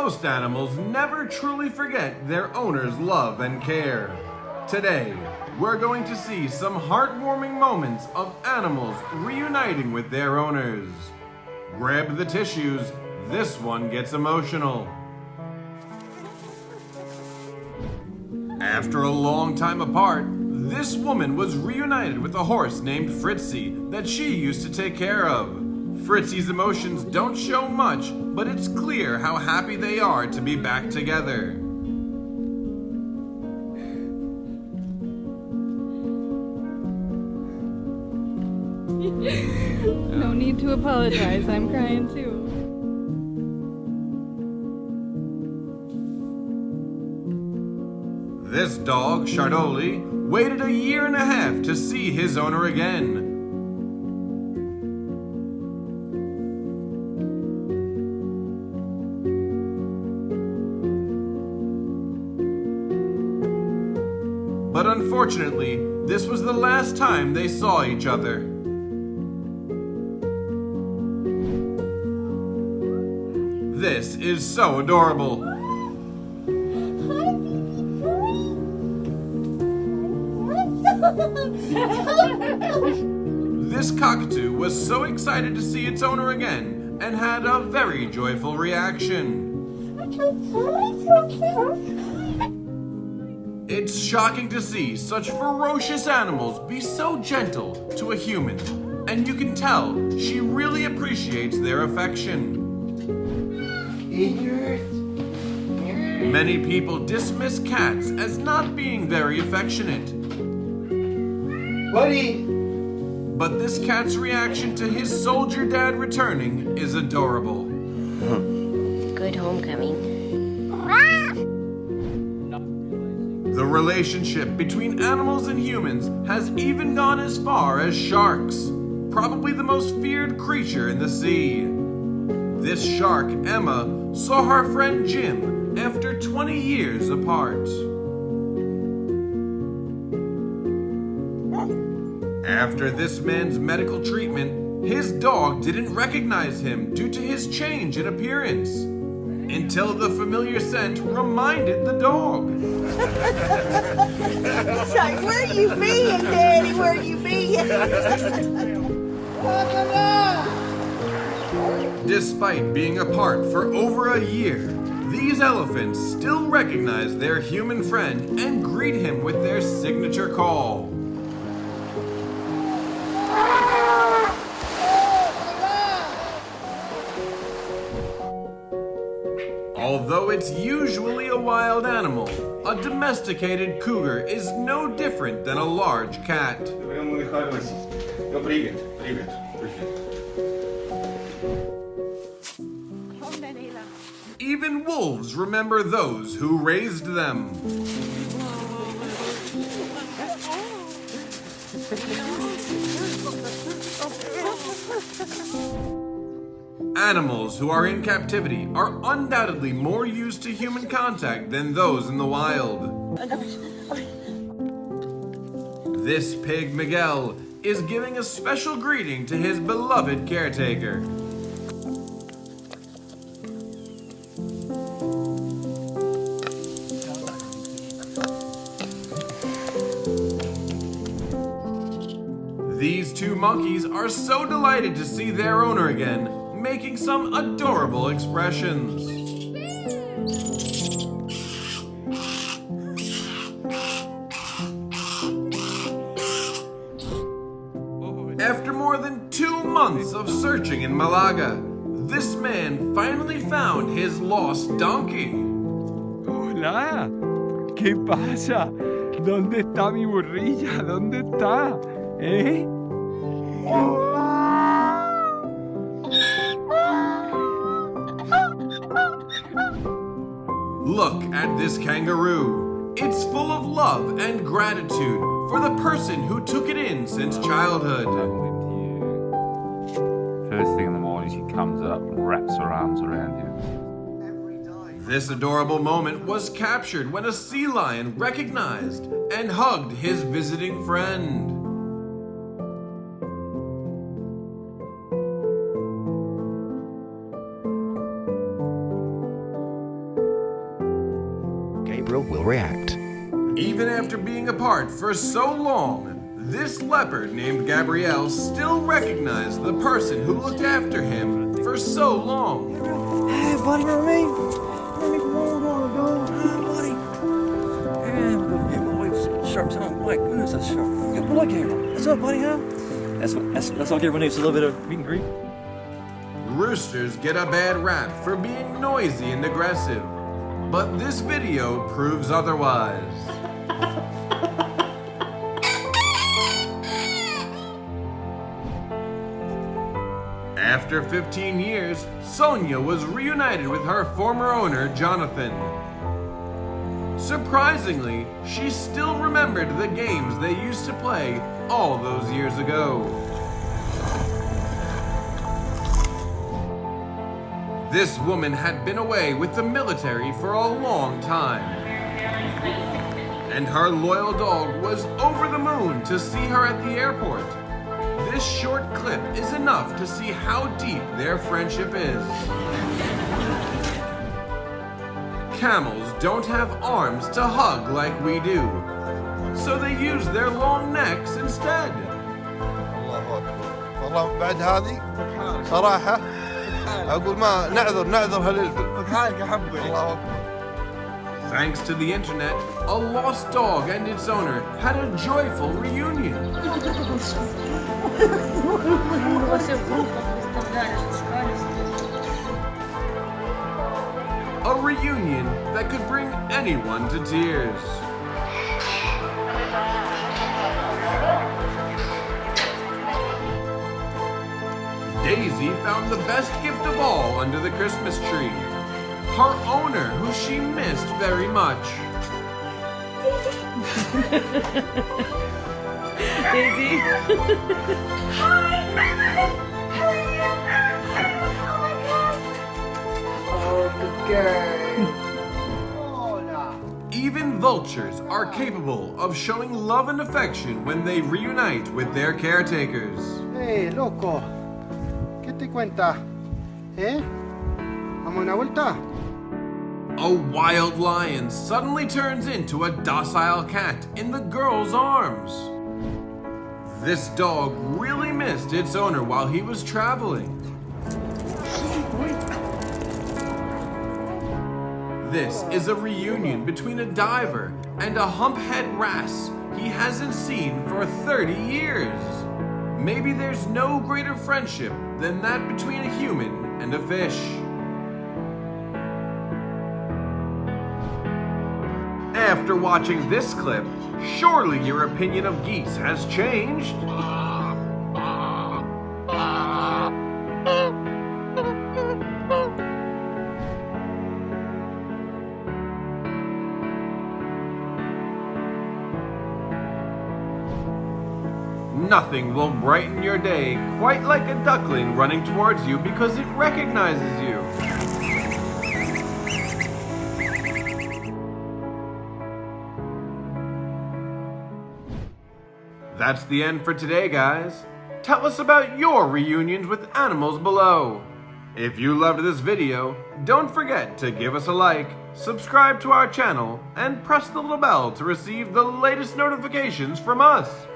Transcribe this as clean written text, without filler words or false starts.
Most animals never truly forget their owner's love and care. Today, we're going to see some heartwarming moments of animals reuniting with their owners. Grab the tissues, this one gets emotional. After a long time apart, this woman was reunited with a horse named Fritzy that she used to take care of. Fritzy's emotions don't show much, but it's clear how happy they are to be back together. No need to apologize, I'm crying too. This dog, Chardoli, waited a year and a half to see his owner again. But unfortunately, this was the last time they saw each other. This is so adorable. This cockatoo was so excited to see its owner again and had a very joyful reaction. It's shocking to see such ferocious animals be so gentle to a human, and you can tell she really appreciates their affection. Many people dismiss cats as not being very affectionate. Buddy! But this cat's reaction to his soldier dad returning is adorable. Good homecoming. The relationship between animals and humans has even gone as far as sharks, probably the most feared creature in the sea. This shark, Emma, saw her friend Jim after 20 years apart. After this man's medical treatment, his dog didn't recognize him due to his change in appearance, until the familiar scent reminded the dog. It's like, where you being, Daddy? Where you being? Despite being apart for over a year, these elephants still recognize their human friend and greet him with their signature call. Although it's usually a wild animal, a domesticated cougar is no different than a large cat. Even wolves remember those who raised them. Animals who are in captivity are undoubtedly more used to human contact than those in the wild. This pig, Miguel, is giving a special greeting to his beloved caretaker. These two monkeys are so delighted to see their owner again, making some adorable expressions. After more than 2 months of searching in Malaga, this man finally found his lost donkey. Hola, ¿qué pasa? ¿Dónde está mi burrilla? ¿Dónde está? ¿Eh? Look at this kangaroo. It's full of love and gratitude for the person who took it in since childhood. First thing in the morning, she comes up and wraps her arms around you. This adorable moment was captured when a sea lion recognized and hugged his visiting friend. Gabriel will react. Even after being apart for so long, this leopard named Gabrielle still recognized the person who looked after him for so long. Hey, buddy, remember me? Remember me from a long time ago? Hey, buddy. Hey, I'm gonna get my wife's sharp tongue. My goodness, that's sharp. Yo, look here. What's up, buddy, huh? That's all Gabriel needs, a little bit of meet and greet. Roosters get a bad rap for being noisy and aggressive, but this video proves otherwise. After 15 years, Sonia was reunited with her former owner, Jonathan. Surprisingly, she still remembered the games they used to play all those years ago. This woman had been away with the military for a long time, and her loyal dog was over the moon to see her at the airport. This short clip is enough to see how deep their friendship is. Camels don't have arms to hug like we do, so they use their long necks instead. الله أكبر. والله بعد هذه صراحة أقول ما نعذر هالليل. بحالك يا حبي. الله أكبر. Thanks to the internet, a lost dog and its owner had a joyful reunion. A reunion that could bring anyone to tears. Daisy found the best gift of all under the Christmas tree. Her owner, who she missed very much. Daisy. Even vultures are capable of showing love and affection when they reunite with their caretakers. Hey, loco. ¿Qué te cuenta? ¿Vamos una vuelta? A wild lion suddenly turns into a docile cat in the girl's arms. This dog really missed its owner while he was traveling. This is a reunion between a diver and a humphead wrasse he hasn't seen for 30 years. Maybe there's no greater friendship than that between a human and a fish. After watching this clip, surely your opinion of geese has changed. Nothing will brighten your day quite like a duckling running towards you because it recognizes you. That's the end for today, guys. Tell us about your reunions with animals below. If you loved this video, don't forget to give us a like, subscribe to our channel, and press the little bell to receive the latest notifications from us.